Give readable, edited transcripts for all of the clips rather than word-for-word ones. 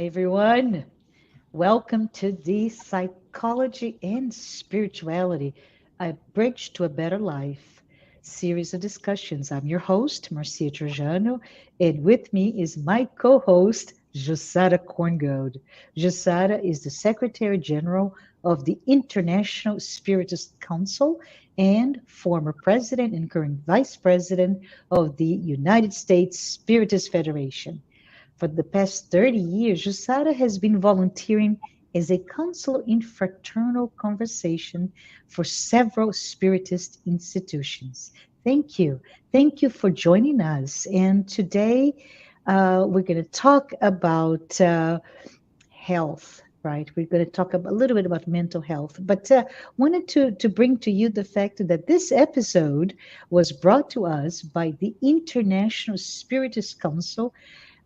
everyone. Welcome to the Psychology and Spirituality, a Bridge to a Better Life series of discussions. I'm your host, Marcia Trajano, and with me is my co host, Jussara Korngold. Jussara is the Secretary General of the International Spiritist Council and former President and current Vice President of the United States Spiritist Federation. For the past 30 years, Jussara has been volunteering as a counselor in fraternal conversation for several Spiritist institutions. Thank you. Thank you for joining us. And today we're going to talk about health. Right, we're going to talk a little bit about mental health, but wanted to bring to you the fact that this episode was brought to us by the International Spiritist Council,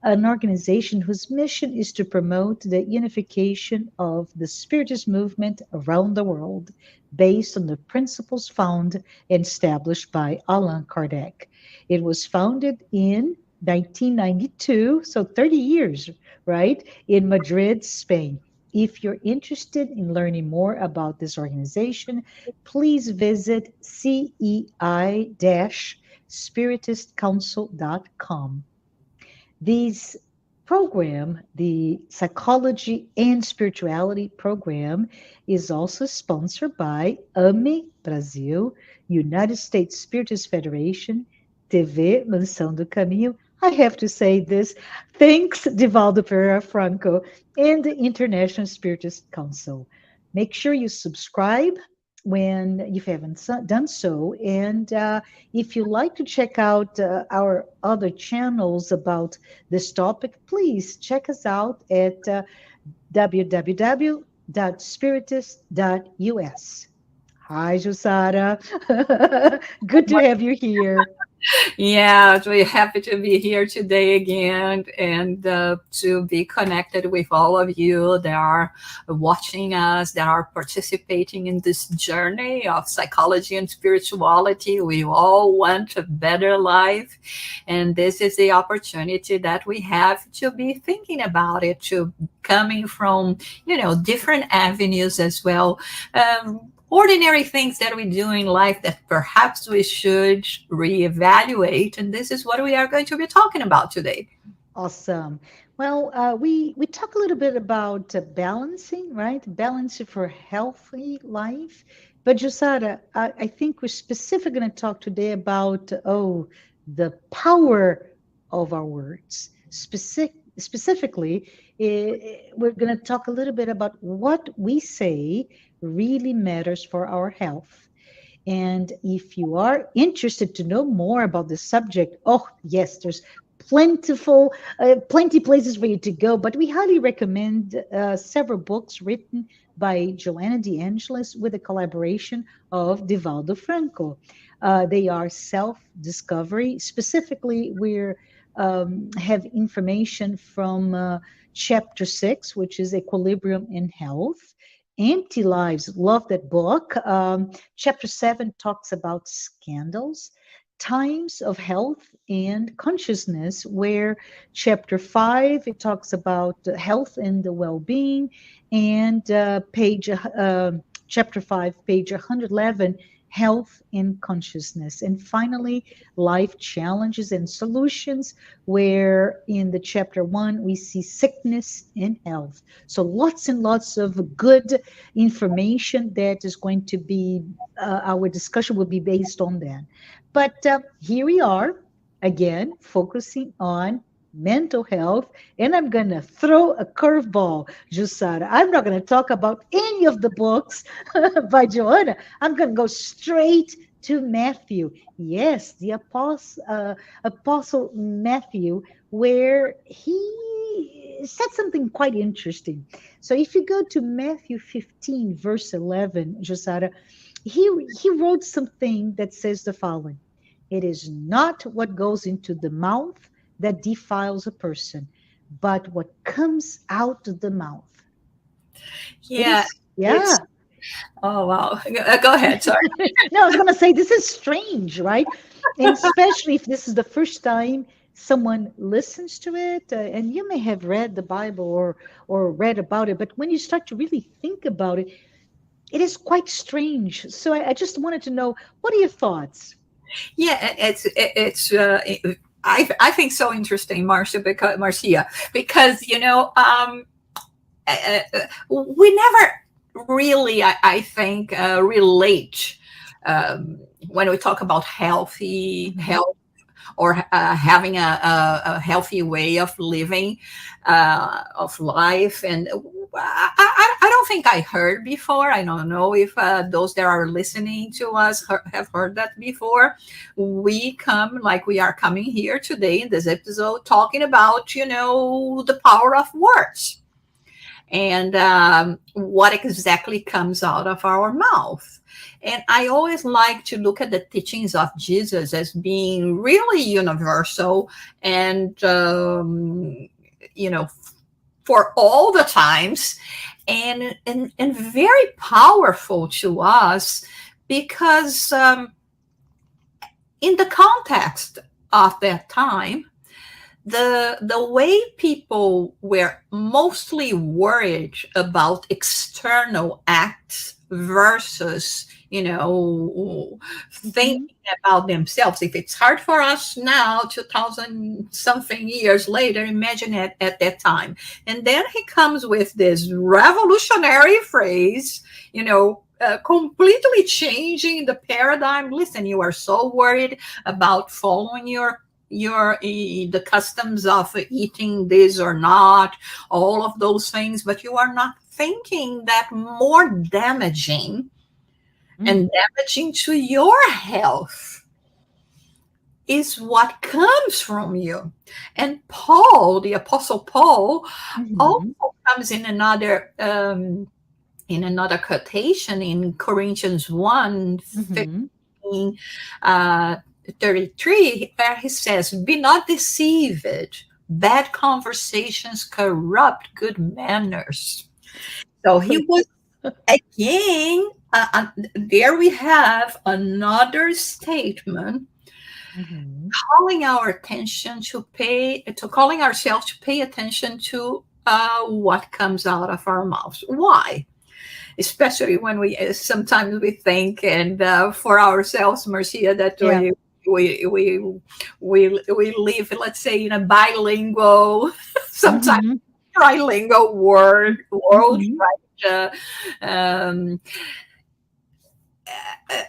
an organization whose mission is to promote the unification of the Spiritist movement around the world based on the principles found and established by Allan Kardec. It was founded in 1992, so 30 years, right, in Madrid, Spain. If you're interested in learning more about this organization, please visit cei-spiritistcouncil.com. This program, the Psychology and Spirituality program, is also sponsored by AME Brasil, United States Spiritist Federation, TV Mansão do Caminho. I have to say this. Thanks, Divaldo Pereira Franco, and the International Spiritist Council. Make sure you subscribe when you haven't done so. And if you like to check out our other channels about this topic, please check us out at www.spiritist.us. Hi, Jussara. Good to have you here. Yeah, we're happy to be here today again and to be connected with all of you that are watching us, that are participating in this journey of psychology and spirituality. We all want a better life, and this is the opportunity that we have to be thinking about it, to coming from, different avenues as well. Ordinary things that we do in life that perhaps we should reevaluate. And this is what we are going to be talking about today. Awesome. Well, we talk a little bit about balancing, right? Balancing for healthy life. But Jussara, I think we're specifically going to talk today about, the power of our words. Specifically, we're going to talk a little bit about what we say really matters for our health. And if you are interested to know more about the subject, oh, yes, there's plenty places for you to go, but we highly recommend several books written by Joanna de Angelis with a collaboration of Divaldo Franco. They are self-discovery. Specifically, we're have information from chapter 6, which is equilibrium in health. Empty Lives, love that book. Chapter 7 talks about scandals, times of health and consciousness, where chapter 5, it talks about health and the well-being, and chapter 5, page 111, health and consciousness. And finally, life challenges and solutions, where in the chapter 1, we see sickness and health. So lots and lots of good information that is going to be, our discussion will be based on that. But here we are, again, focusing on mental health, and I'm going to throw a curveball, Jussara. I'm not going to talk about any of the books by Joanna. I'm going to go straight to Matthew. Yes, the Apostle Matthew, where he said something quite interesting. So if you go to Matthew 15, verse 11, Jussara, he wrote something that says the following: "It is not what goes into the mouth that defiles a person, but what comes out of the mouth." Yeah. Yeah. Oh, wow. Go ahead. Sorry. No, I was going to say, this is strange, right? And especially if this is the first time someone listens to it, and you may have read the Bible or read about it, but when you start to really think about it, it is quite strange. So I just wanted to know, what are your thoughts? Yeah, I think so interesting, Marcia, because we never really, I think, relate when we talk about Hmm. health, or having a healthy way of living, of life. And I don't think I heard before. I don't know if those that are listening to us have heard that before. We come like we are coming here today in this episode talking about, the power of words, and what exactly comes out of our mouth. And I always like to look at the teachings of Jesus as being really universal, and, you know, for all the times, and very powerful to us, because in the context of that time, the way people were mostly worried about external acts versus, Hmm. thinking about themselves. If it's hard for us now, 2000 something years later, imagine it at that time. And then he comes with this revolutionary phrase, completely changing the paradigm. Listen, you are so worried about following the customs of eating this or not, all of those things, but you are not thinking that more damaging Mm. and damaging to your health is what comes from you. And Paul, the Apostle Paul, Hmm. also comes in another quotation in Corinthians 1, Hmm. 15, uh, 33, where he says, "Be not deceived. Bad conversations corrupt good manners." So he was, again, there we have another statement Hmm. calling our attention calling ourselves to pay attention to what comes out of our mouths. Why? Especially when we sometimes we think, and for ourselves, Marcia, that Yeah. we we we live, let's say, in a bilingual, sometimes Hmm. trilingual world, Hmm. right?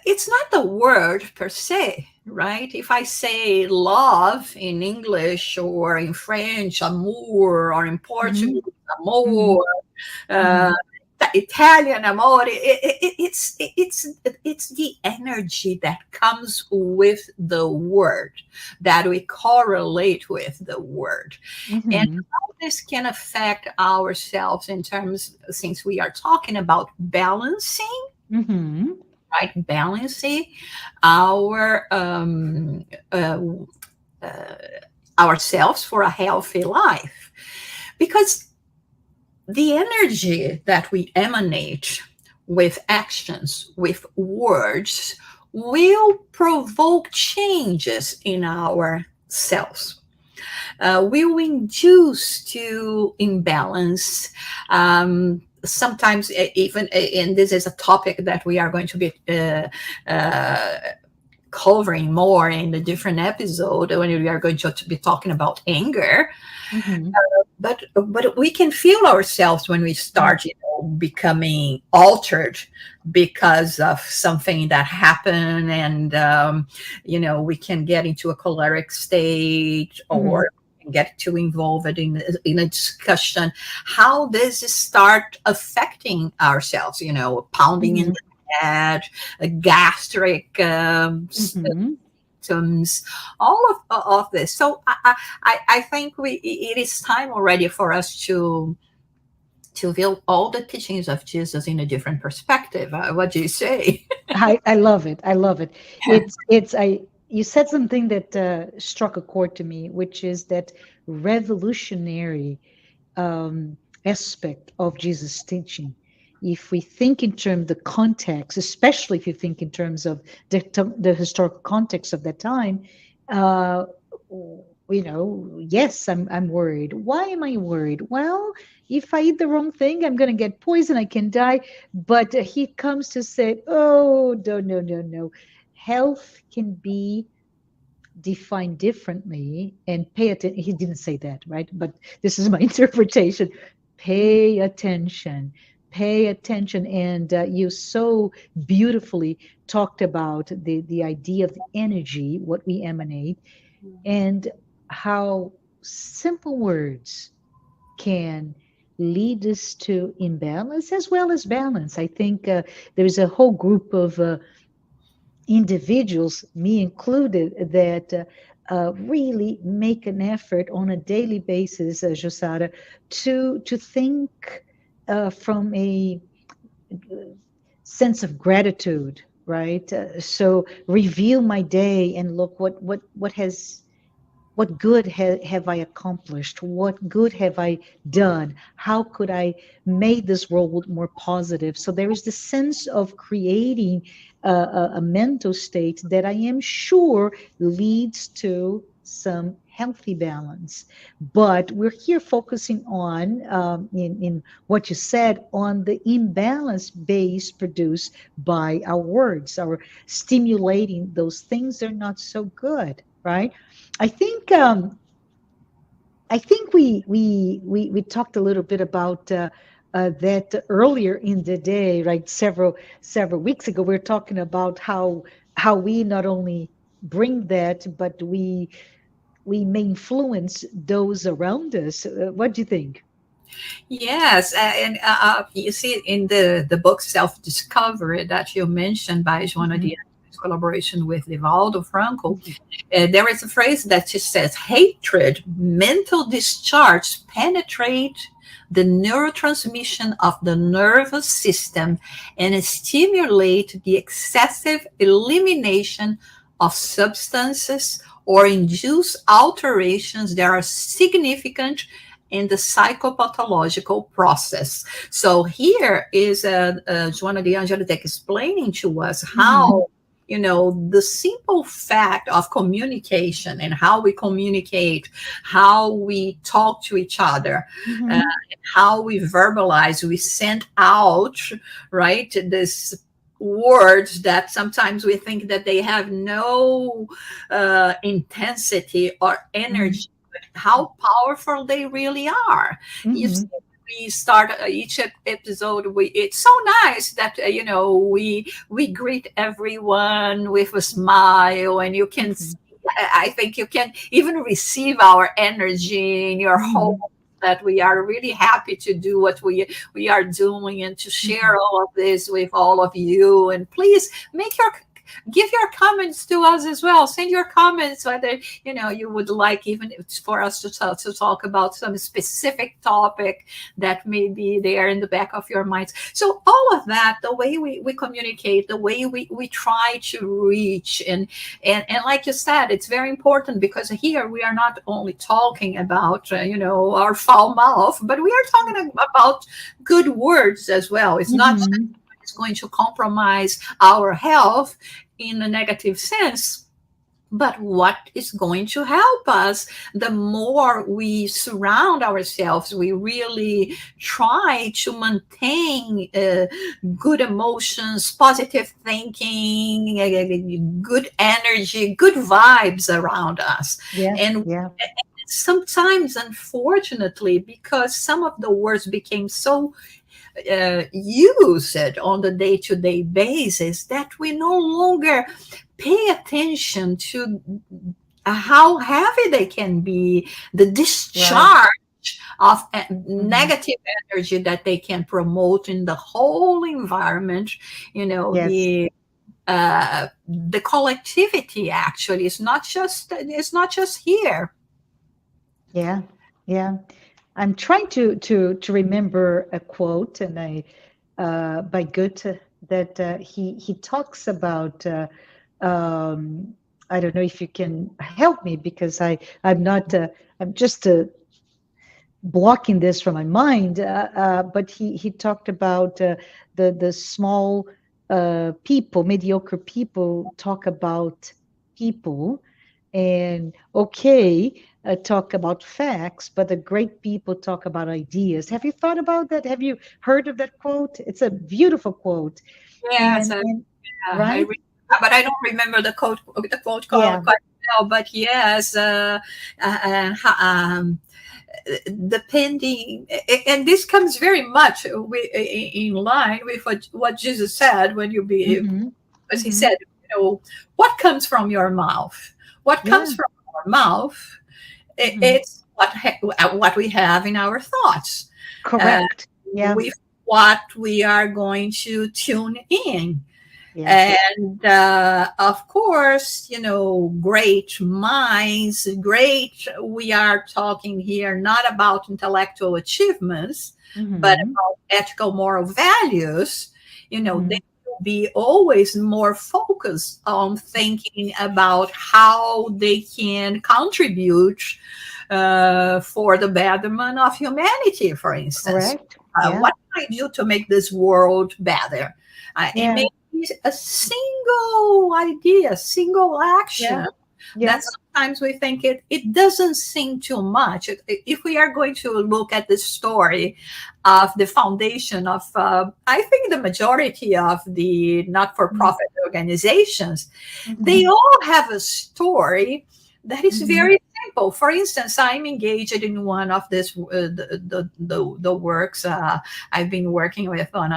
It's not the word per se, right? If I say love in English, or in French, amour, or in Hmm. Portuguese, Hmm. amor, uh, Hmm. Italian amore, it's the energy that comes with the word, that we correlate with the word. And Hmm. how this can affect ourselves in terms, since we are talking about balancing, Hmm. right? Balancing our uh, uh, ourselves for a healthy life, because the energy that we emanate with actions, with words, will provoke changes in ourselves. Will induce to imbalance. Sometimes, even, and this is a topic that we are going to be uh, covering more in the different episode, when we are going to be talking about anger. Hmm. But we can feel ourselves when we start, becoming altered because of something that happened, and we can get into a choleric state, Hmm. or get too involved in a discussion. How does it start affecting ourselves? Pounding in Hmm. the head, gastric Hmm. symptoms, all of this. So I think it is time already for us to view all the teachings of Jesus in a different perspective. What do you say? I love it. I love it. It's I You said something that struck a chord to me, which is that revolutionary aspect of Jesus' teaching. If we think in terms the context, especially if you think in terms of the historical context of that time, uh, Yes, I'm worried. Why am I worried? Well, if I eat the wrong thing, I'm going to get poison, I can die. But he comes to say, oh, no, no, no, no. Health can be defined differently, and pay attention. He didn't say that, right? But this is my interpretation. Pay attention. Pay attention. And you so beautifully talked about the idea of the energy, what we emanate, and how simple words can lead us to imbalance as well as balance. I think there's a whole group of individuals, me included, that really make an effort on a daily basis, Jussara, to think from a sense of gratitude, right? So review my day and look what good have I accomplished? What good have I done? How could I make this world more positive? So there is the sense of creating a mental state that I am sure leads to some healthy balance. But we're here focusing on, in what you said, on the imbalance base produced by our words, our stimulating those things that are not so good, right? I think we talked a little bit about that earlier in the day, right? Several weeks ago, we were talking about how we not only bring that, but we may influence those around us. What do you think? Yes, and you see in the book Self Discovery that you mentioned by Joanna de Hmm. Angelis, collaboration with Divaldo Franco, Hmm. there is a phrase that just says, "Hatred, mental discharge, penetrate the neurotransmission of the nervous system and stimulate the excessive elimination of substances or induce alterations that are significant in the psychopathological process." So here is Joanna de Angelis explaining to us Hmm. how the simple fact of communication and how we communicate, how we talk to each other, uh, Hmm. how we verbalize, we send out, right, this words that sometimes we think that they have no intensity or Hmm. energy, but how powerful they really are. You see, Hmm. we start each episode, it's so nice that we greet everyone with a smile, and you can Hmm. see, I think you can even receive our energy in your home, Hmm. that we are really happy to do what we are doing and to share Hmm. all of this with all of you. And please give your comments to us as well. Send your comments whether you would like, even if it's for us to talk about some specific topic that may be there in the back of your minds. So all of that, the way we communicate, the way we try to reach, and like you said, it's very important, because here we are not only talking about our foul mouth, but we are talking about good words as well. It's not just Hmm. it's going to compromise our health in a negative sense, but what is going to help us. The more we surround ourselves, we really try to maintain good emotions, positive thinking, good energy, good vibes around us. Yeah, And yeah. sometimes, unfortunately, because some of the words became so use it on the day-to-day basis, that we no longer pay attention to how heavy they can be, the Right. discharge of Hmm. negative energy that they can promote in the whole environment. Yes. The collectivity, actually, it's not just here. Yeah. Yeah. I'm trying to remember a quote, and I by Goethe, that he talks about. I don't know if you can help me, because I'm not I'm just blocking this from my mind. But he talked about the small people, mediocre people talk about people, And okay, talk about facts, but the great people talk about ideas. Have you thought about that? Have you heard of that quote? It's a beautiful quote. Yes, And yeah, right? but I don't remember the quote Yeah. quite well. But yes, depending, and this comes very much in line with what Jesus said when you be, Mm-hmm. as he Mm-hmm. said, what comes from your mouth? What Yeah. comes from our mouth? Mm-hmm. It's what we have in our thoughts, uh, Correct. Yeah. with what we are going to tune in. Yeah. And of course, great minds, we are talking here not about intellectual achievements, but Mm-hmm. about ethical moral values. Mm-hmm. They will be always more focused on thinking about how they can contribute for the betterment of humanity, for instance. Correct. Yeah. What can I do to make this world better? It Yeah. may be a single idea, single Yeah. action Yeah. that sometimes we think it doesn't seem too much. If we are going to look at the story of the foundation of, I think the majority of the not for Mm-hmm. profit organizations, Mm-hmm. they all have a story that is Mm-hmm. very simple. For instance, I'm engaged in one of this the works. I've been working with on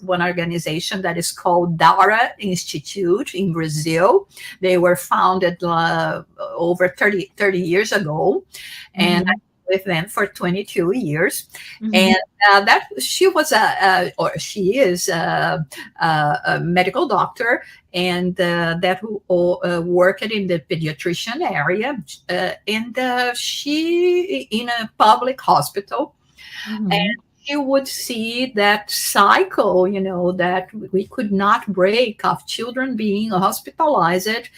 one organization that is called Daura Institute in Brazil. They were founded over 30 years ago, and Mm-hmm. with them for 22 years. Mm-hmm. And that she was or she is a medical doctor, and that who worked in the pediatrician area, and she in a public hospital, and Mm-hmm. you would see that cycle, that we could not break, of children being hospitalized,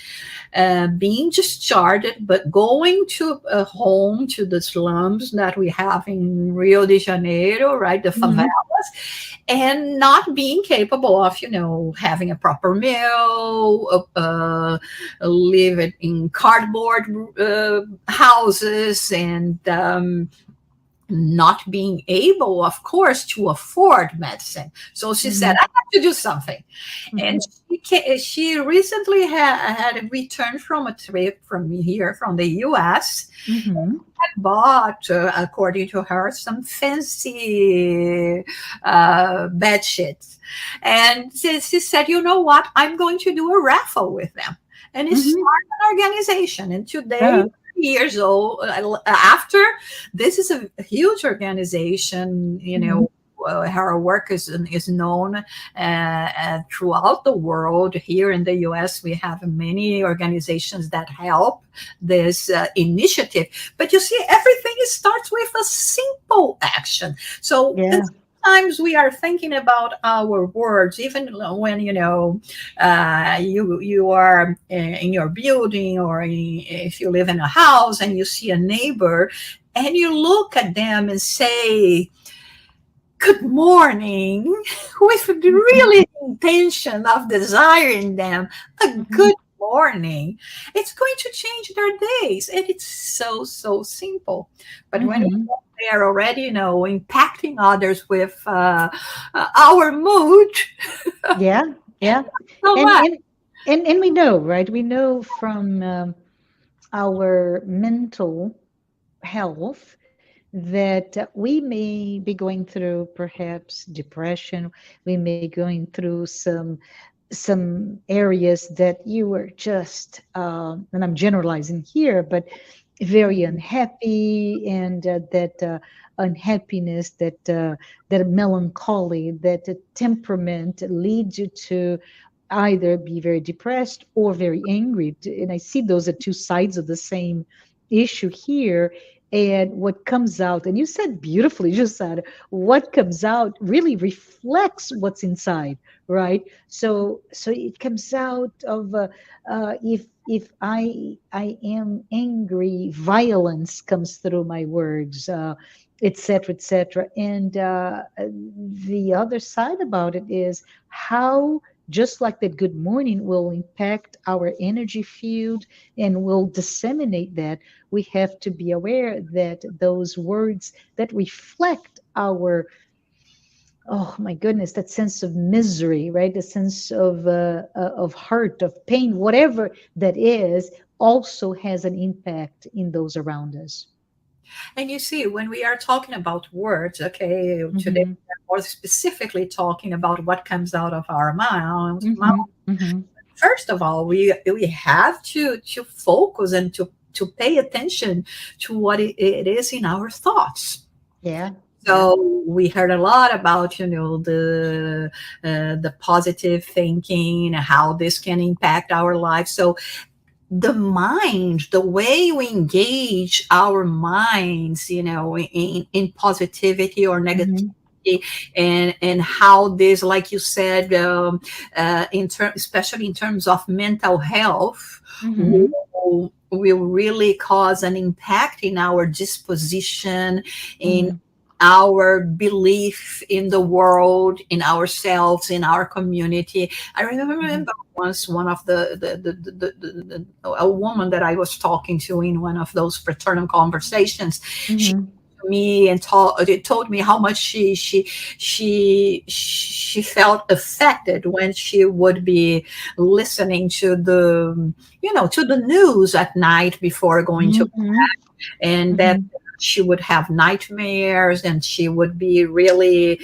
being discharged, but going to a home, to the slums that we have in Rio de Janeiro, right, the Mm-hmm. favelas, and not being capable of, having a proper meal, live in cardboard houses, and not being able, of course, to afford medicine. So she said, Mm-hmm. I have to do something. And Mm-hmm. she recently had returned from a trip from here, from the US, Mm-hmm. bought, according to her, some fancy bed sheets. And she said, you know what? I'm going to do a raffle with them. And it Mm-hmm. started an organization. And today, Yeah. years old, after, this is a huge organization, Mm-hmm. her work is known throughout the world. Here in the US, we have many organizations that help this initiative. But you see, everything starts with a simple action. So Yeah. sometimes we are thinking about our words, even when you are in your building, or if you live in a house and you see a neighbor, and you look at them and say good morning, with the Mm-hmm. really intention of desiring them a Mm-hmm. good morning, it's going to change their days. And it's so, so simple. But when Mm-hmm. they are already, impacting others with our mood Yeah. Yeah. so And much. and and we know, right? We know from our mental health that we may be going through perhaps depression. We may going through some areas that you were just, and I'm generalizing here, but very unhappy, and that unhappiness, that melancholy, that temperament leads you to either be very depressed or very angry. And I see those are two sides of the same issue here. And what comes out, and you said beautifully, just said, what comes out really reflects what's inside, right? So it comes out of if I am angry, violence comes through my words, etc., etc. And the other side about it is how just like that good morning will impact our energy field and will disseminate that, we have to be aware that those words that reflect our, oh my goodness, that sense of misery, right? The sense of hurt, of pain, whatever that is, also has an impact in those around us. And you see, when we are talking about words, okay, today Mm-hmm. we're more specifically talking about what comes out of our mouth. Mm-hmm. Mm-hmm. First of all, we have to focus and to pay attention to what it is in our thoughts. Yeah. Yeah. So we heard a lot about, the positive thinking, how this can impact our life. So the mind, the way we engage our minds, in positivity or negativity, Mm-hmm. and how this, like you said, especially in terms of mental health, Mm-hmm. will really cause an impact in our disposition, in Mm-hmm. our belief in the world, in ourselves, in our community. I remember once one of a woman that I was talking to in one of those fraternal conversations. She Mm-hmm. me and it told me how much she felt affected when she would be listening to the news at night before going to, Mm-hmm. and that Mm-hmm. she would have nightmares, and she would be really,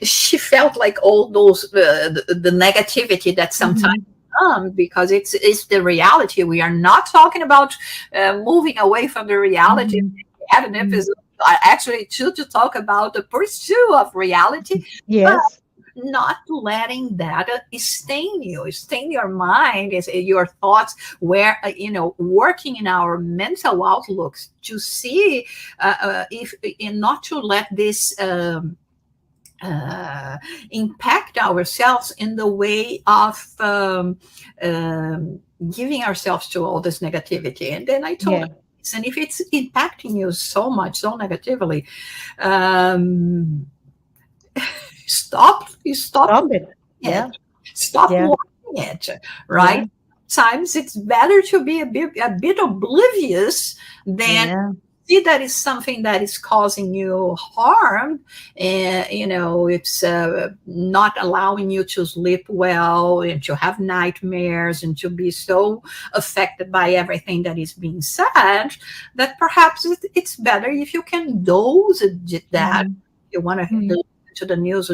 she felt like all those the negativity that sometimes Mm-hmm. because it's the reality. We are not talking about moving away from the reality. Mm-hmm. We had an episode actually to talk about the pursuit of reality, but Yes. not letting that stain you, stain your mind, is your thoughts, where working in our mental outlooks to see if and not to let this uh, impact ourselves in the way of giving ourselves to all this negativity. And then I told her, Yeah. and if it's impacting you so much, so negatively, um, stop Stop watching it. it, Yeah. stop Yeah. watching it, right? Yeah. Sometimes it's better to be a bit oblivious than Yeah. see that is something that is causing you harm, and it's not allowing you to sleep well, and to have nightmares, and to be so affected by everything that is being said, that perhaps it's better if you can dose that. Mm-hmm. You want to Mm-hmm. to the news,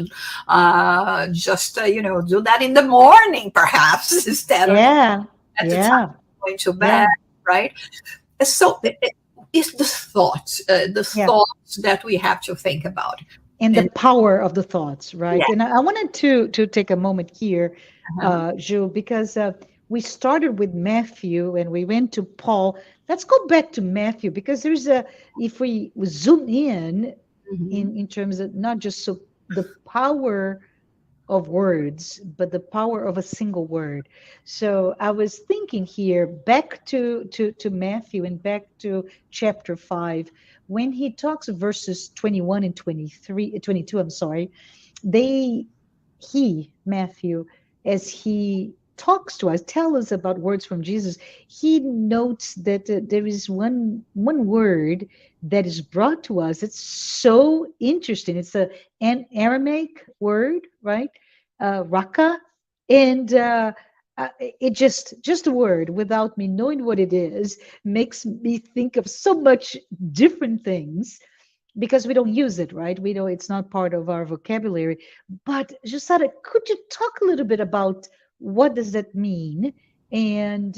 just do that in the morning, perhaps, instead of Yeah. at the time Yeah. going to bed, Yeah. right? So it's the Yeah. thoughts that we have to think about. And the And power of the thoughts, right? yeah, And I wanted to take a moment here, uh-huh. Jules, because we started with Matthew and we went to Paul. Let's go back to Matthew because there's a, if we zoom Mhm. in terms of not just so the power of words, but the power of a single word. So I was thinking here back to Matthew and back to chapter 5 when he talks verses 21 and 23 22, I'm sorry. They he Matthew, as he talks to us, tell us about words from Jesus, he notes that there is one word that is brought to us. It's so interesting. It's an Aramaic word, right? Raka, and it just a word without me knowing what it is makes me think of so much different things because we don't use it, right? We know it's not part of our vocabulary. But Jussara, could you talk a little bit about what does that mean? And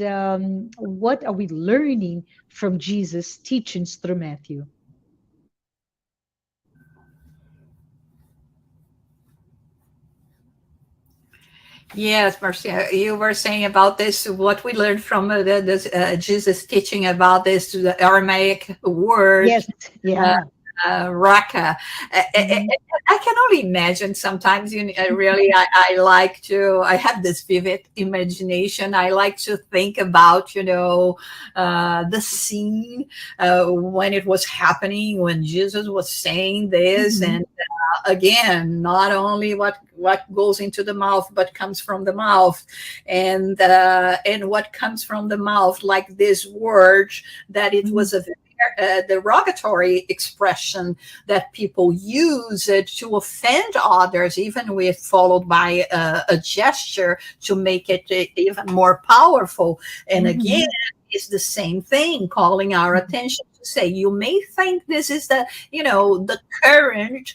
what are we learning from Jesus' teachings through Matthew? Yes, Marcia, you were saying about this, what we learned from Jesus teaching about this, the Aramaic word, Yes, yeah. Raka. Mm-hmm. I can only imagine sometimes, really, I like to, I have this vivid imagination. I like to think about, the scene when it was happening, when Jesus was saying this. Mm-hmm. And again, not only what goes into the mouth, but comes from the mouth. And what comes from the mouth, like this word, that it Mm-hmm. was a derogatory expression that people use it to offend others, even with followed by a gesture to make it even more powerful. And again, Mm-hmm. it's the same thing, calling our attention to say, you may think this is the current,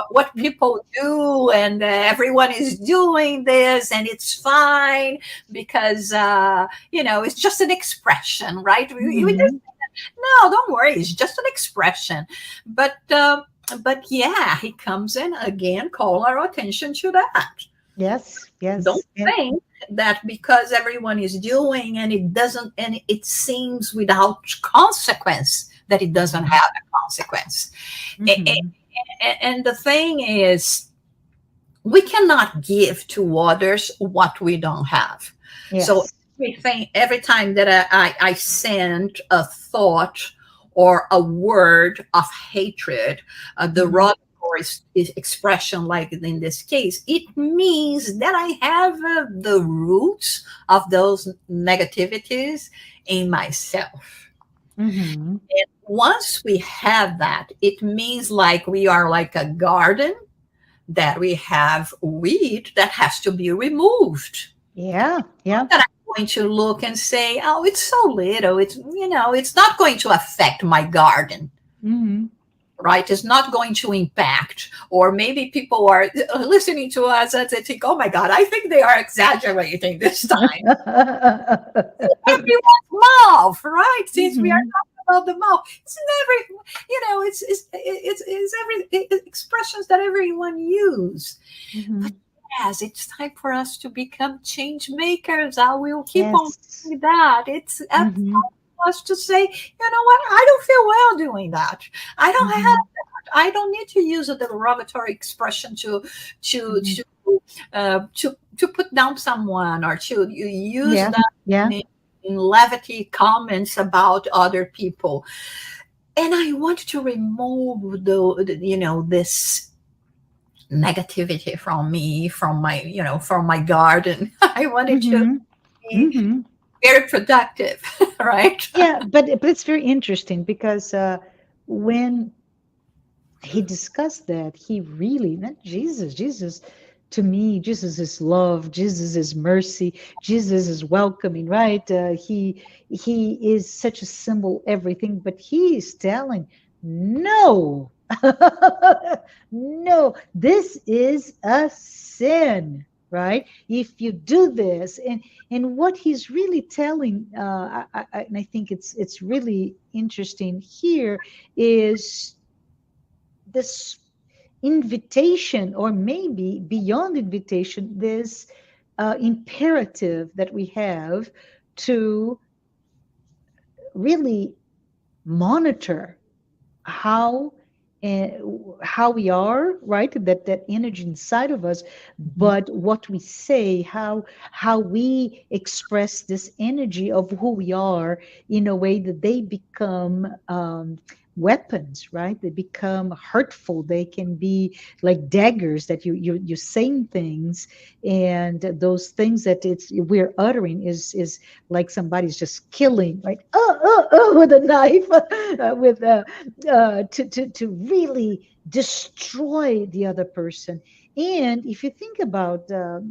what people do, and everyone is doing this, and it's fine because it's just an expression, right? We Mm-hmm. no, don't worry. It's just an expression. But yeah, he comes in again, call our attention to that. Yes, Don't yes. And think that because everyone is doing and it doesn't, and it seems without consequence, that it doesn't Mhm. have a consequence. A- a- Mhm. and the thing is, we cannot give to others what we don't have. So Yes. every time that I send a thought or a word of hatred, the Mhm. derogatory expression, like in this case, it means that I have the roots of those negativities in myself. Mhm. Once we have that, it means like we are like a garden that we have weed that has to be removed. Yeah, yeah. That I'm going to look and say, oh, it's so little. It's not going to affect my garden, Mhm. right? It's not going to impact. Or maybe people are listening to us and they think, oh my God, I think they are exaggerating this time. Everyone's mouth, right? Since we are Mhm. talking about the mouth, it's in every, it's every expressions that everyone use. But Mhm. yes, it's time for us to become change makers. I will keep on Yes. doing that. It's up to Mhm. us to say, you know what? I don't feel well doing that. I don't have Mhm. that. I don't need to use a derogatory expression to Mhm. to to put down someone, or to use Yeah, that yeah. in levity comments about other people. And I want to remove this negativity from me, from my garden. I wanted to Mhm. be Mhm. very productive, right? Yeah, but it's very interesting because when he discussed that, he really, not Jesus, to me, Jesus is love, Jesus is mercy, Jesus is welcoming, right? He is such a symbol, everything, but he is telling, no, no, this is a sin, right? If you do this, and what he's really telling, and I think it's really interesting here is this invitation, or maybe beyond invitation, this imperative that we have to really monitor how uh, how we are, right? That energy inside of us, Mhm. but what we say, how we express this energy of who we are in a way that they become weapons, right? They become hurtful. They can be like daggers that you're saying things, and those things that it's we're uttering is like somebody's just killing, right? With a knife, with to really destroy the other person. And if you think about a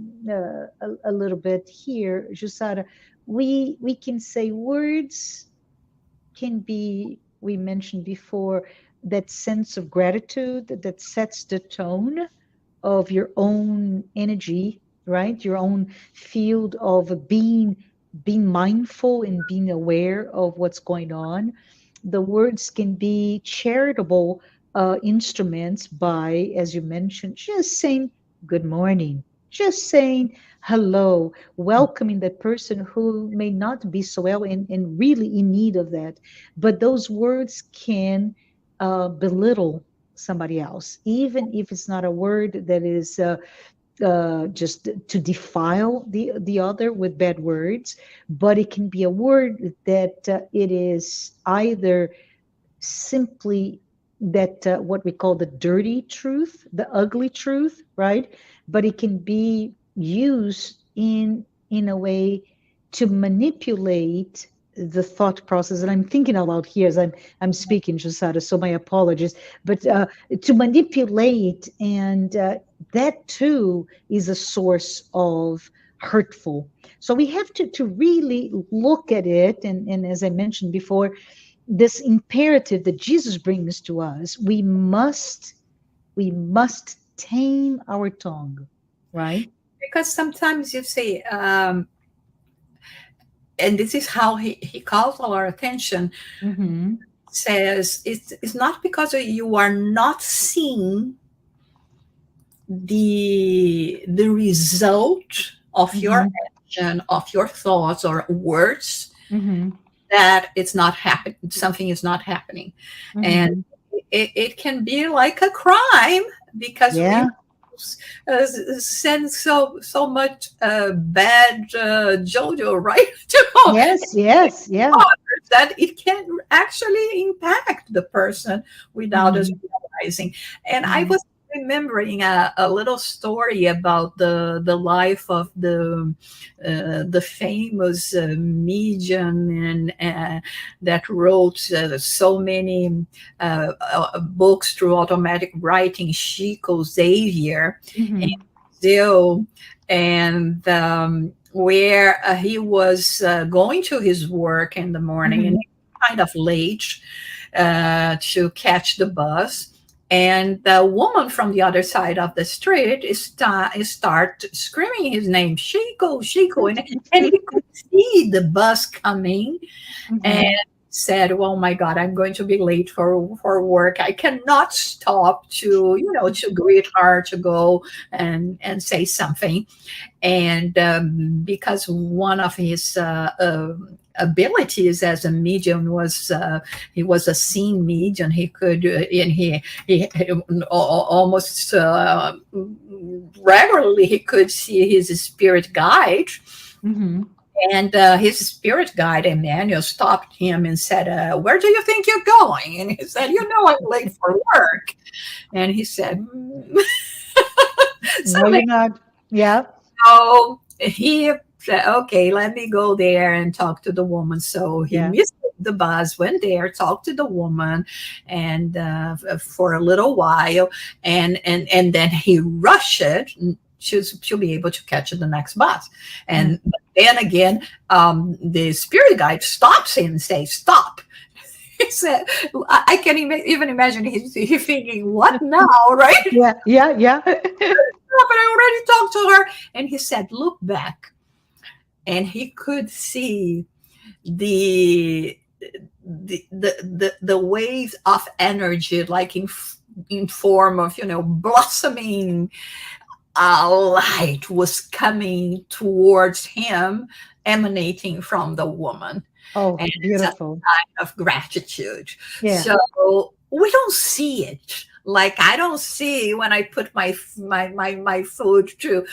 little bit here, Jusara, we can say words can be, we mentioned before, that sense of gratitude that sets the tone of your own energy, right? Your own field of being mindful and being aware of what's going on. The words can be charitable instruments by, as you mentioned, just saying good morning, just saying hello, welcoming that person who may not be so well and really in need of that. But those words can belittle somebody else, even if it's not a word that is just to defile the other with bad words, but it can be a word that it is either simply that what we call the dirty truth, the ugly truth, right? But it can be used in a way to manipulate the thought process. And I'm thinking out loud here as I'm speaking, Jussara, so my apologies. But to manipulate, and that too is a source of hurtful. So we have to really look at it, and as I mentioned before, this imperative that Jesus brings to us, we must tame our tongue, right? Because sometimes you say, and this is how he calls our attention, Mm-hmm. says it's not because you are not seeing the result of your Mm-hmm. action, of your thoughts or words, Mm-hmm. that it's not happening, something is not happening. And Mm-hmm. it can be like a crime because we Yeah. send so much bad jojo, right? You know, Yes. Yes. Yeah. that it can actually impact the person without us Mm-hmm. realizing. And I Mm-hmm. was remembering a little story about the life of the famous medium and that wrote so many books through automatic writing, Chico Xavier in Mm-hmm. Brazil, and where he was going to his work in the morning and Mm-hmm. kind of late to catch the bus. And the woman from the other side of the street start screaming his name, Chico, Chico, and he could see the bus coming, and Mm-hmm. said, "Oh my God, I'm going to be late for work. I cannot stop to to greet her, to go and say something." And because one of his abilities as a medium was he was a seeing medium. He could and he almost regularly he could see his spirit guide. Mm-hmm. And his spirit guide, Emmanuel, stopped him and said, "Where do you think you're going?" And he said, "I'm late for work." And he said, No, something. you're not. Yeah. So he said, "Okay, let me go there and talk to the woman." So he Yeah. missed the bus, went there, talked to the woman, and for a little while, and then he rushed it to be able to catch the next bus. Mm. And then again, the spirit guide stops him and says, "Stop." He said, I can even imagine he's thinking, "What now?" Right? Yeah. Yeah. Yeah. But I already talked to her. And he said, "Look back." And he could see the the waves of energy, like in form of blossoming light was coming towards him, emanating from the woman. Oh, And it's a beautiful. sign of gratitude. Yeah. So we don't see it. Like I don't see when I put my food to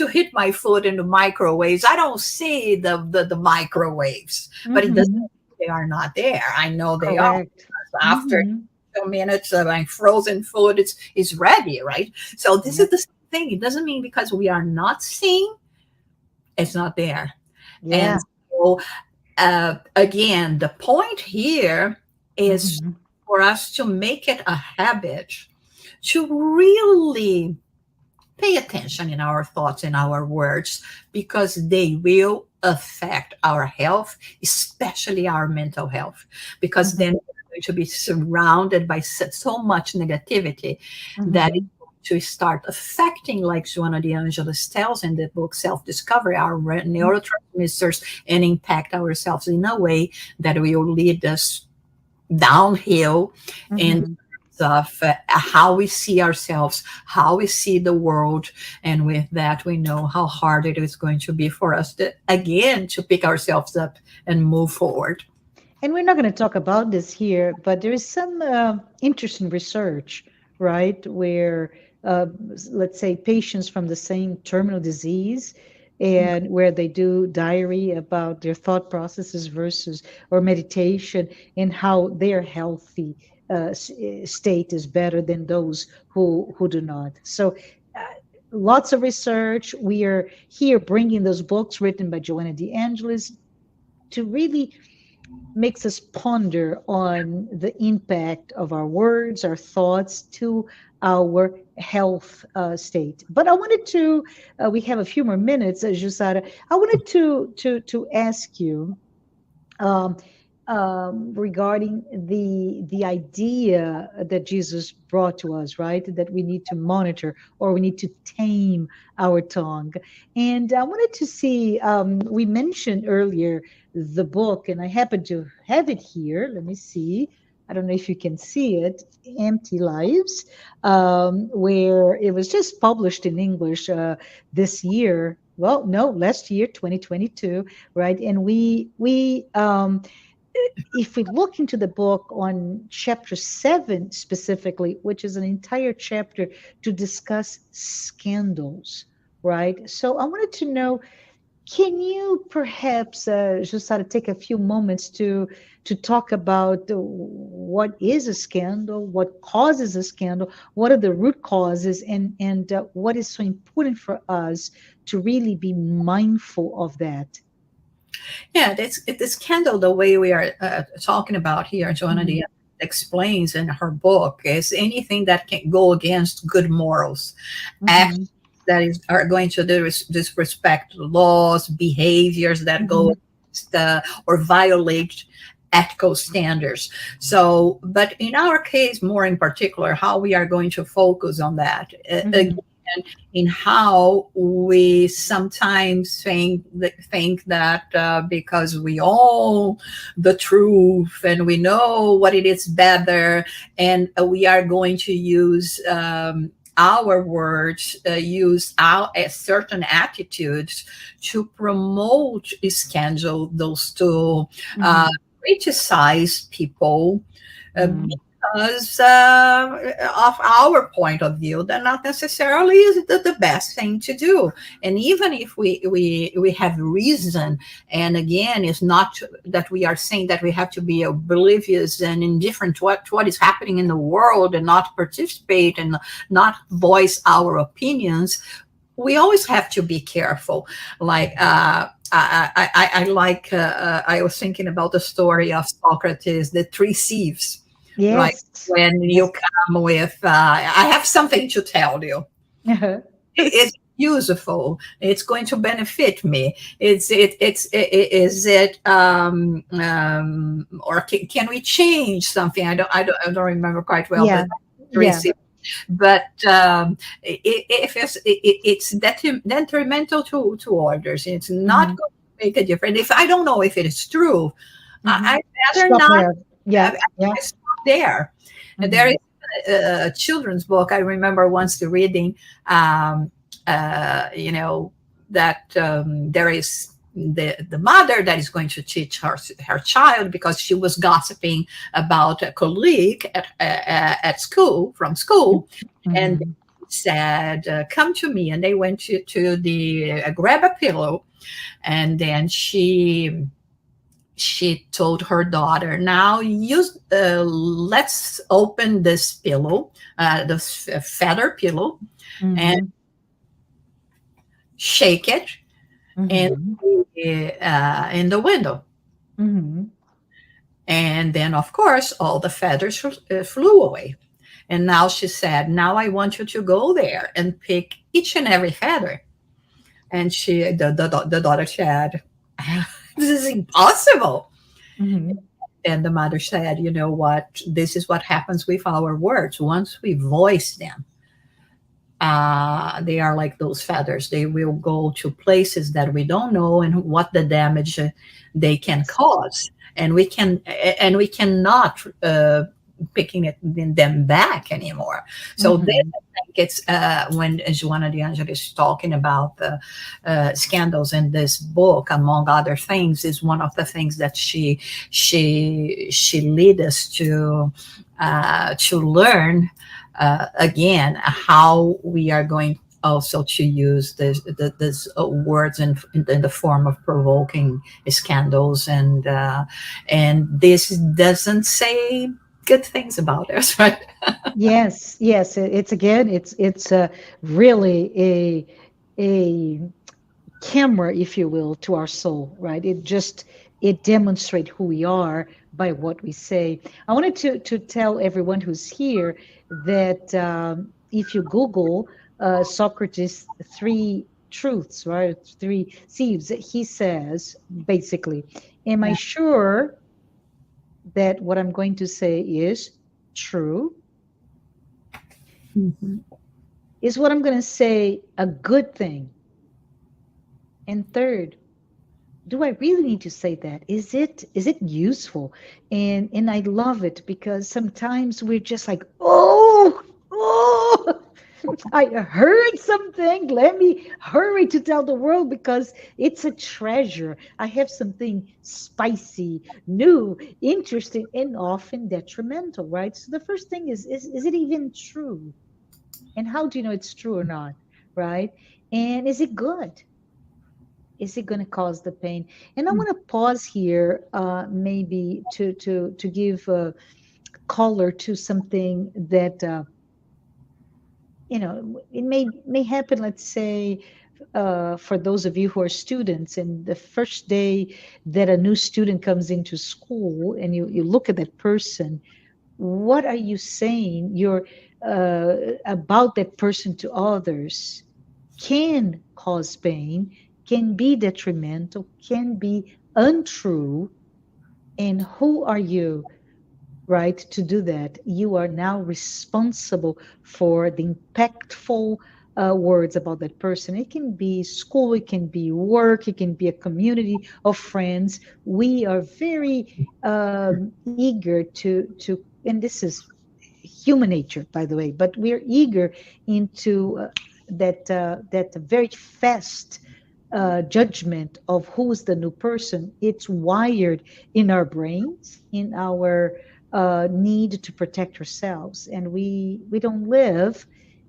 hit my food in the microwaves. I don't see the microwaves, but it doesn't Mm-hmm. mean they are not there. I know they are. Correct. After Mm-hmm. 2 minutes of my frozen food is ready, right? So this Yeah. is the same thing. It doesn't mean because we are not seeing, it's not there. And Yeah. so again, the point here is Mm-hmm. for us to make it a habit to really pay attention in our thoughts and our words, because they will affect our health, especially our mental health, because Mm-hmm. then we're going to be surrounded by so much negativity that Mm-hmm. it's going to start affecting, like Joanna de Angelis tells in the book Self Discovery, our neurotransmitters, and impact ourselves in a way that will lead us downhill in Mm-hmm. terms of how we see ourselves, how we see the world. And with that, we know how hard it is going to be for us to, again, to pick ourselves up and move forward. And we're not going to talk about this here, but there is some interesting research, right, where let's say patients from the same terminal disease and where they do diary about their thought processes versus or meditation and how their healthy state is better than those who do not. So lots of research. We are here bringing those books written by Joanna de Angelis to really makes us ponder on the impact of our words, our thoughts to our health state. But I wanted to, we have a few more minutes, Jussara. I wanted to ask you um, regarding the idea that Jesus brought to us, right? That we need to monitor or we need to tame our tongue. And I wanted to see, we mentioned earlier the book, and I happen to have it here. Let me see. I don't know if you can see it, Empty Lives, where it was just published in English this year. Well, no, last year, 2022, right? And if we look into the book on chapter 7 specifically, which is an entire chapter to discuss scandals, right? So I wanted to know, can you perhaps just sort of take a few moments to talk about what is a scandal, what causes a scandal, what are the root causes, and what is so important for us to really be mindful of that? Yeah, the scandal, the way we are talking about here, Joanna Mhm, de explains in her book, is anything that can go against good morals, mhm, actions that are going to disrespect laws, behaviors that go mhm, against or violate ethical standards. So, but in our case, more in particular, how we are going to focus on that. Again, mhm, in how we sometimes think that because we own the truth and we know what it is better, and we are going to use our words, use our certain attitudes to promote scandal, those to uh, mhm, criticize people mhm. because of our point of view, that not necessarily is the best thing to do. And even if we have reason, and again, it's not that we are saying that we have to be oblivious and indifferent to what is happening in the world and not participate and not voice our opinions. We always have to be careful. Like I like. I was thinking about the story of Socrates, the three thieves. Like Yes, when you yes. come with, I have something to tell you. It's useful. It's going to benefit me. Is it or can we change something? I don't remember quite well Yeah, the yeah. but if it's detrimental to orders, it's not Mhm, going to make a difference. If I don't know if it is true, mhm. I'd rather Stop not. there. Yeah, yeah. I stop there. And there Mhm, is a children's book I remember once reading. Um, that there is the mother that is going to teach her child because she was gossiping about a colleague at school from school, and mhm, said, "Come to me." And they went to the grab a pillow, and then she told her daughter, "Now use let's open this pillow, this feather pillow, and mhm, shake it mhm, in the window." mhm, And then, of course, all the feathers flew away. And now she said, "Now I want you to go there and pick each and every feather." And the daughter said, "This is impossible." mhm. And the mother said, "You know what? This is what happens with our words. Once we voice them, they are like those feathers. They will go to places that we don't know and what the damage they can cause. And we cannot picking them back anymore. So this, Mm-hmm. I think it's when Joanna de Angelis is talking about the scandals in this book, among other things, is one of the things that she lead us to learn again how we are going also to use this words in the form of provoking scandals, and this doesn't say good things about us, right? Yes, yes. It's again, it's really a camera, if you will, to our soul, right? It demonstrates who we are by what we say. I wanted to tell everyone who's here that if you Google Socrates' three truths, right? Three thieves, he says basically, am I Yeah. sure that what I'm going to say is true? Mhm. Is what I'm going to say a good thing? And third, do I really need to say that? Is it useful? And I love it because sometimes we're just like, oh, I heard something. Let me hurry to tell the world because it's a treasure. I have something spicy, new, interesting, and often detrimental, right? So the first thing is it even true? And how do you know it's true or not? Right? And is it good? Is it going to cause the pain? And I want to pause here, maybe to give color to something that it may happen. Let's say for those of you who are students, and the first day that a new student comes into school, and you look at that person, what are you saying? You're about that person to others can cause pain, can be detrimental, can be untrue. And who are you, right, to do that? You are now responsible for the impactful words about that person. It can be school, it can be work, it can be a community of friends. We are very eager to, and this is human nature, by the way, but we're eager into that very fast judgment of who's the new person. It's wired in our brains, in our need to protect ourselves, and we don't live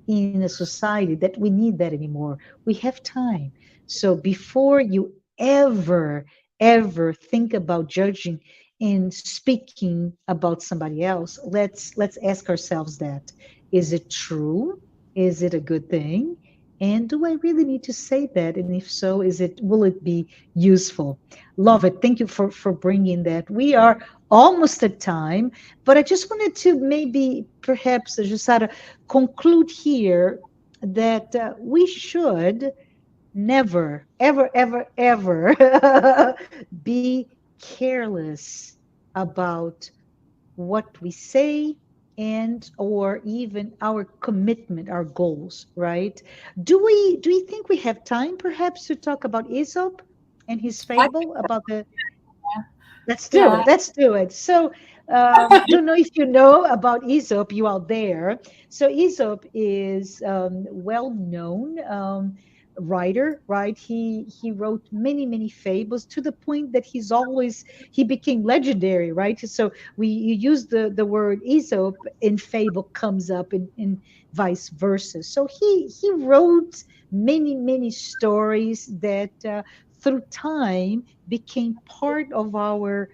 in a society that we need that anymore. We have time. So before you ever think about judging and speaking about somebody else, let's ask ourselves that: is it true? Is it a good thing? And do I really need to say that? And if so, will it be useful? Love it. Thank you for bringing that. We are almost at time, but I just wanted to maybe perhaps, Jussara, conclude here that we should never, ever be careless about what we say and or even our commitment, our goals, right? Do we think we have time perhaps to talk about Aesop and his I fable about the Let's do Yeah. it. Let's do it. So, don't know if you know about Aesop, you out there. So, Aesop is well known writer, right? He wrote many fables to the point that he became legendary, right? So, we you use the word Aesop in fable comes up in vice versa. So, he wrote many stories that through time became part of our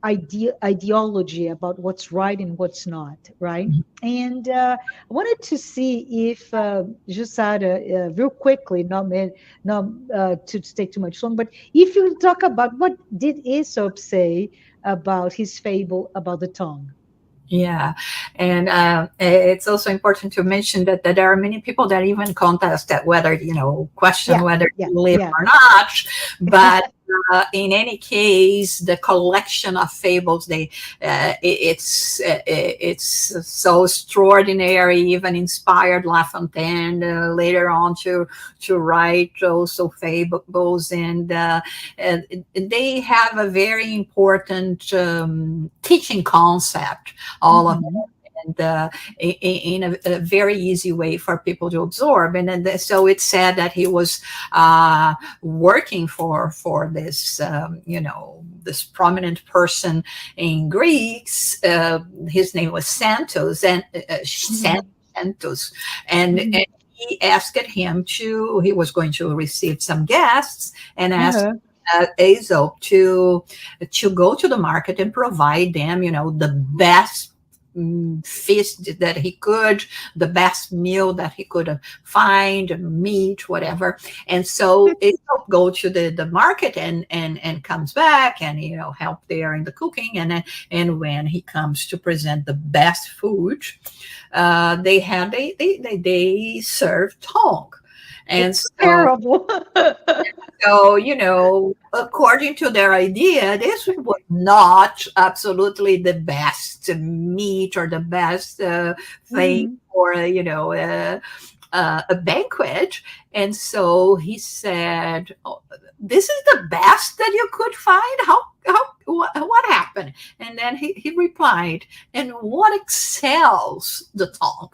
ideology about what's right and what's not, right? And I wanted to see if Jussara, real quickly, not to take too much long, but if you talk about what did Aesop say about his fable about the tongue. Yeah, and it's also important to mention that there are many people that even contest that whether question Yeah, whether yeah, you live yeah. or not. But In any case, the collection of fables, it's so extraordinary. Even inspired La Fontaine later on to write also fables, and they have a very important teaching concept. All of Mm-hmm. and in a very easy way for people to absorb. And then so it's said that he was working for this, this prominent person in Greece. His name was Santos, and Mm-hmm. Santos, and Mm-hmm. he asked him to. He was going to receive some guests, and asked Uh-huh. Aesop to go to the market and provide them, the best feast that he could, the best meal that he could find, meat, whatever. And so it go to the market and comes back and help there in the cooking. And when he comes to present the best food, they serve tongue. And It's so terrible. so, according to their idea, this was not absolutely the best meat or the best thing Mm-hmm. for, a banquet. And so he said, "Oh, this is the best that you could find? What happened?" And then he replied, "And what excels the tongue?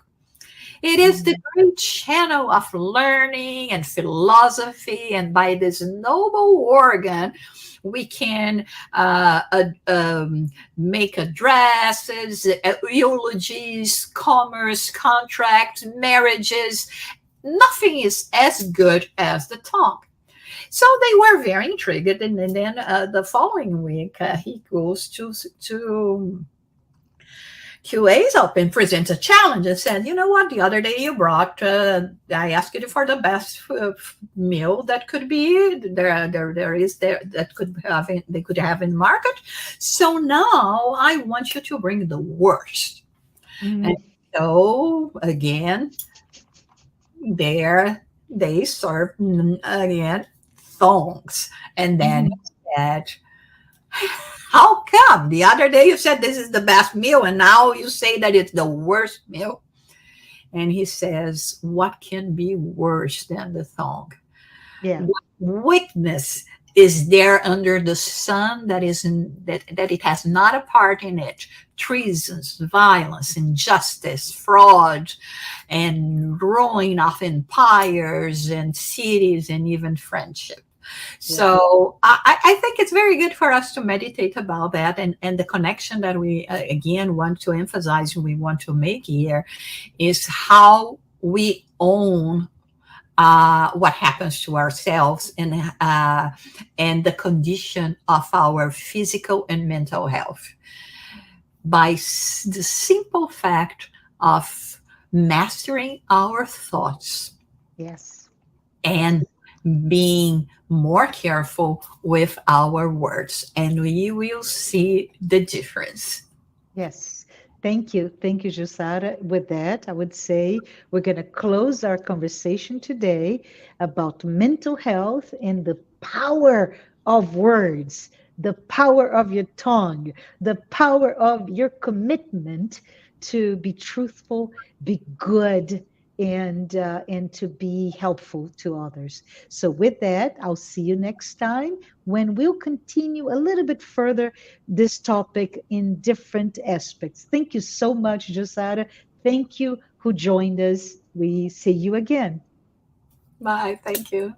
It is the Mm-hmm. great channel of learning and philosophy, and by this noble organ, we can make addresses, eulogies, commerce, contracts, marriages. Nothing is as good as the tongue." So they were very intrigued, and then the following week he goes to Aesop and presents a challenge and said, "You know what? The other day you brought, I asked you for the best meal that could be there is there that could have they could have in the market. So now I want you to bring the worst." And Mm-hmm. so again, there they serve again thongs, and then Mm-hmm. he said, "How come? The other day you said this is the best meal, and now you say that it's the worst meal?" And he says, "What can be worse than the thong? Yeah. What weakness is there under the sun that it has not a part in it? Treasons, violence, injustice, fraud, and ruin of empires and cities and even friendship." Yeah. So I think it's very good for us to meditate about that, and the connection that we again want to emphasize, we want to make here, is how we own what happens to ourselves, and the condition of our physical and mental health by the simple fact of mastering our thoughts Yes. Yes. and being more careful with our words, and we will see the difference. Yes. Thank you. Thank you, Jussara. With that, I would say we're going to close our conversation today about mental health and the power of words, the power of your tongue, the power of your commitment to be truthful, be good, and to be helpful to others. So, with that, I'll see you next time when we'll continue a little bit further this topic in different aspects. Thank you so much, Josara. Thank you who joined us. We see you again. Bye. Thank you.